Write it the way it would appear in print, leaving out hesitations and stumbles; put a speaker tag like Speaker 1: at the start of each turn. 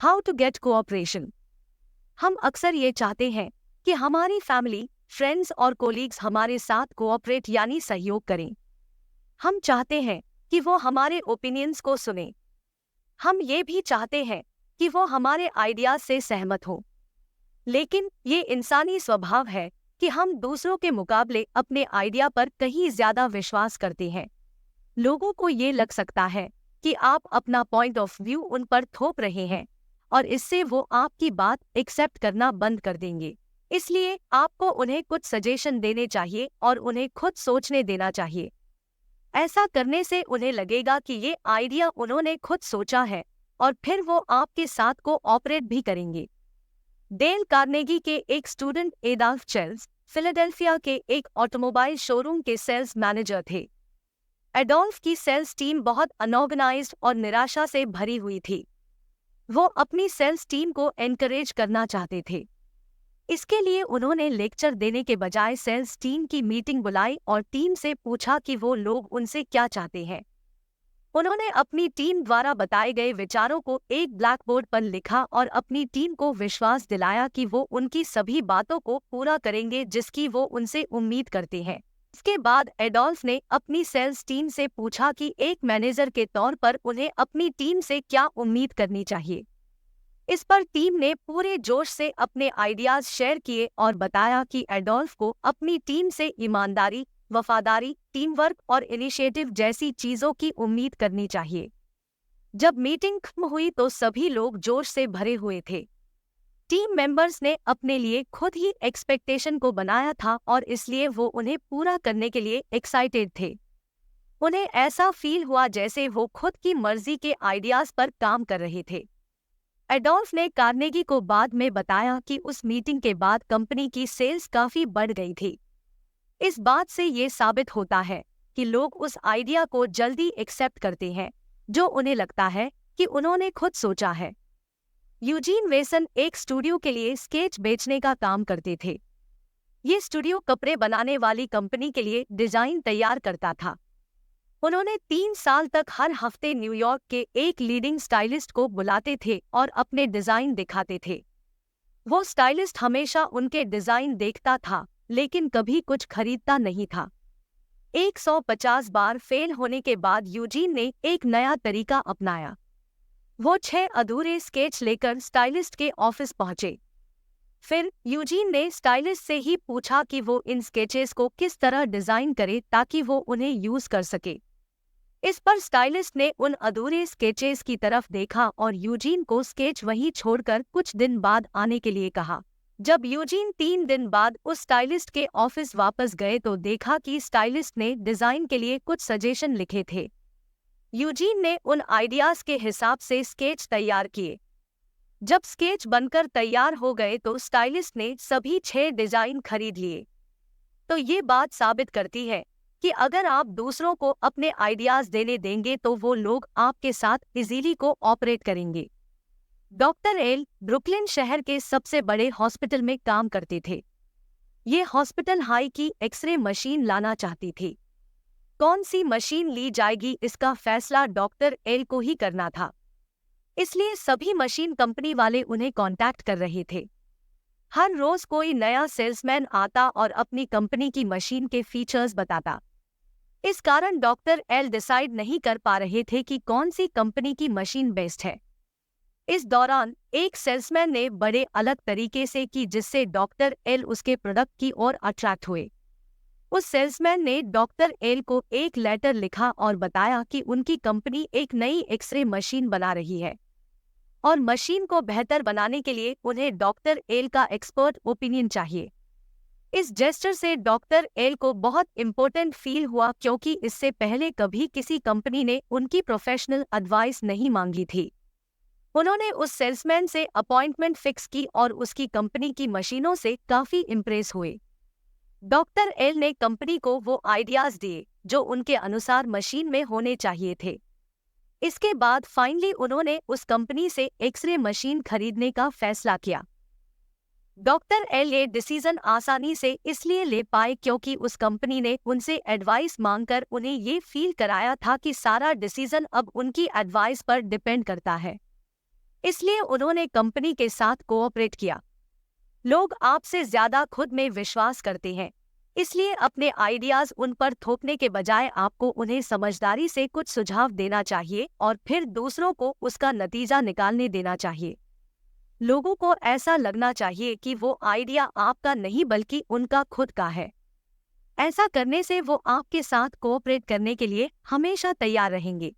Speaker 1: How to get cooperation. हम अक्सर ये चाहते हैं कि हमारी फैमिली, फ्रेंड्स और कोलीग्स हमारे साथ कोऑपरेट यानी सहयोग करें। हम चाहते हैं कि वो हमारे ओपिनियंस को सुने। हम ये भी चाहते हैं कि वो हमारे आइडियाज से सहमत हो। लेकिन ये इंसानी स्वभाव है कि हम दूसरों के मुकाबले अपने आइडिया पर कहीं ज्यादा विश्वास करते हैं। लोगों को ये लग सकता है कि आप अपना पॉइंट ऑफ व्यू उन पर थोप रहे हैं और इससे वो आपकी बात एक्सेप्ट करना बंद कर देंगे। इसलिए आपको उन्हें कुछ सजेशन देने चाहिए और उन्हें खुद सोचने देना चाहिए। ऐसा करने से उन्हें लगेगा कि ये आइडिया उन्होंने खुद सोचा है और फिर वो आपके साथ कोऑपरेट भी करेंगे। डेल कार्नेगी के एक स्टूडेंट एडाल्फ चेल्स फिलाडेल्फिया के एक ऑटोमोबाइल शोरूम के सेल्स मैनेजर थे। एडोल्फ की सेल्स टीम बहुत अनऑर्गेनाइज्ड और निराशा से भरी हुई थी। वो अपनी सेल्स टीम को एनकरेज करना चाहते थे। इसके लिए उन्होंने लेक्चर देने के बजाय सेल्स टीम की मीटिंग बुलाई और टीम से पूछा कि वो लोग उनसे क्या चाहते हैं। उन्होंने अपनी टीम द्वारा बताए गए विचारों को एक ब्लैक बोर्ड पर लिखा और अपनी टीम को विश्वास दिलाया कि वो उनकी सभी बातों को पूरा करेंगे जिसकी वो उनसे उम्मीद करते हैं। इसके बाद एडोल्फ ने अपनी सेल्स टीम से पूछा कि एक मैनेजर के तौर पर उन्हें अपनी टीम से क्या उम्मीद करनी चाहिए। इस पर टीम ने पूरे जोश से अपने आइडियाज शेयर किए और बताया कि एडोल्फ को अपनी टीम से ईमानदारी, वफादारी, टीम वर्क और इनिशिएटिव जैसी चीजों की उम्मीद करनी चाहिए। जब मीटिंग खत्म हुई तो सभी लोग जोश से भरे हुए थे। टीम मेंबर्स ने अपने लिए खुद ही एक्सपेक्टेशन को बनाया था और इसलिए वो उन्हें पूरा करने के लिए एक्साइटेड थे। उन्हें ऐसा फील हुआ जैसे वो खुद की मर्जी के आइडियाज पर काम कर रहे थे। एडोल्फ ने कार्नेगी को बाद में बताया कि उस मीटिंग के बाद कंपनी की सेल्स काफी बढ़ गई थी। इस बात से ये साबित होता है कि लोग उस आइडिया को जल्दी एक्सेप्ट करते हैं जो उन्हें लगता है कि उन्होंने खुद सोचा है। यूजीन वेसन एक स्टूडियो के लिए स्केच बेचने का काम करते थे। ये स्टूडियो कपड़े बनाने वाली कंपनी के लिए डिजाइन तैयार करता था। उन्होंने 3 साल तक हर हफ्ते न्यूयॉर्क के एक लीडिंग स्टाइलिस्ट को बुलाते थे और अपने डिजाइन दिखाते थे। वो स्टाइलिस्ट हमेशा उनके डिजाइन देखता था लेकिन कभी कुछ खरीदता नहीं था। 150 बार फेल होने के बाद यूजीन ने एक नया तरीका अपनाया। वो 6 अधूरे स्केच लेकर स्टाइलिस्ट के ऑफिस पहुंचे। फिर यूजीन ने स्टाइलिस्ट से ही पूछा कि वो इन स्केचेस को किस तरह डिजाइन करे ताकि वो उन्हें यूज कर सके। इस पर स्टाइलिस्ट ने उन अधूरे स्केचेस की तरफ देखा और यूजीन को स्केच वहीं छोड़कर कुछ दिन बाद आने के लिए कहा। जब यूजीन 3 दिन बाद उस स्टाइलिस्ट के ऑफिस वापस गए तो देखा कि स्टाइलिस्ट ने डिजाइन के लिए कुछ सजेशन लिखे थे। यूजीन ने उन आइडियाज के हिसाब से स्केच तैयार किए। जब स्केच बनकर तैयार हो गए तो स्टाइलिस्ट ने सभी 6 डिजाइन खरीद लिए। तो ये बात साबित करती है कि अगर आप दूसरों को अपने आइडियाज देने देंगे तो वो लोग आपके साथ इजीली कोऑपरेट करेंगे। डॉक्टर एल ब्रुकलिन शहर के सबसे बड़े हॉस्पिटल में काम करते थे। ये हॉस्पिटल हाई की एक्सरे मशीन लाना चाहती थी। कौन सी मशीन ली जाएगी इसका फैसला डॉक्टर एल को ही करना था। इसलिए सभी मशीन कंपनी वाले उन्हें कांटेक्ट कर रहे थे। हर रोज कोई नया सेल्समैन आता और अपनी कंपनी की मशीन के फीचर्स बताता। इस कारण डॉक्टर एल डिसाइड नहीं कर पा रहे थे कि कौन सी कंपनी की मशीन बेस्ट है। इस दौरान एक सेल्समैन ने बड़े अलग तरीके से की जिससे डॉक्टर एल उसके प्रोडक्ट की ओर अट्रैक्ट हुए। उस सेल्समैन ने डॉक्टर एल को एक लेटर लिखा और बताया कि उनकी कंपनी एक नई एक्सरे मशीन बना रही है और मशीन को बेहतर बनाने के लिए उन्हें डॉक्टर एल का एक्सपर्ट ओपिनियन चाहिए। इस जेस्चर से डॉक्टर एल को बहुत इम्पोर्टेंट फील हुआ क्योंकि इससे पहले कभी किसी कंपनी ने उनकी प्रोफेशनल एडवाइस नहीं मांगी थी। उन्होंने उस सेल्समैन से अपॉइंटमेंट फिक्स की और उसकी कंपनी की मशीनों से काफी इम्प्रेस हुए। डॉक्टर एल ने कंपनी को वो आइडियाज दिए जो उनके अनुसार मशीन में होने चाहिए थे। इसके बाद फाइनली उन्होंने उस कंपनी से एक्सरे मशीन खरीदने का फैसला किया। डॉक्टर एल ये डिसीजन आसानी से इसलिए ले पाए क्योंकि उस कंपनी ने उनसे एडवाइस मांगकर उन्हें ये फील कराया था कि सारा डिसीजन अब उनकी एडवाइस पर डिपेंड करता है। इसलिए उन्होंने कंपनी के साथ कोऑपरेट किया। लोग आपसे ज्यादा खुद में विश्वास करते हैं, इसलिए अपने आइडियाज उन पर थोपने के बजाय आपको उन्हें समझदारी से कुछ सुझाव देना चाहिए और फिर दूसरों को उसका नतीजा निकालने देना चाहिए। लोगों को ऐसा लगना चाहिए कि वो आइडिया आपका नहीं बल्कि उनका खुद का है। ऐसा करने से वो आपके साथ कोऑपरेट करने के लिए हमेशा तैयार रहेंगे।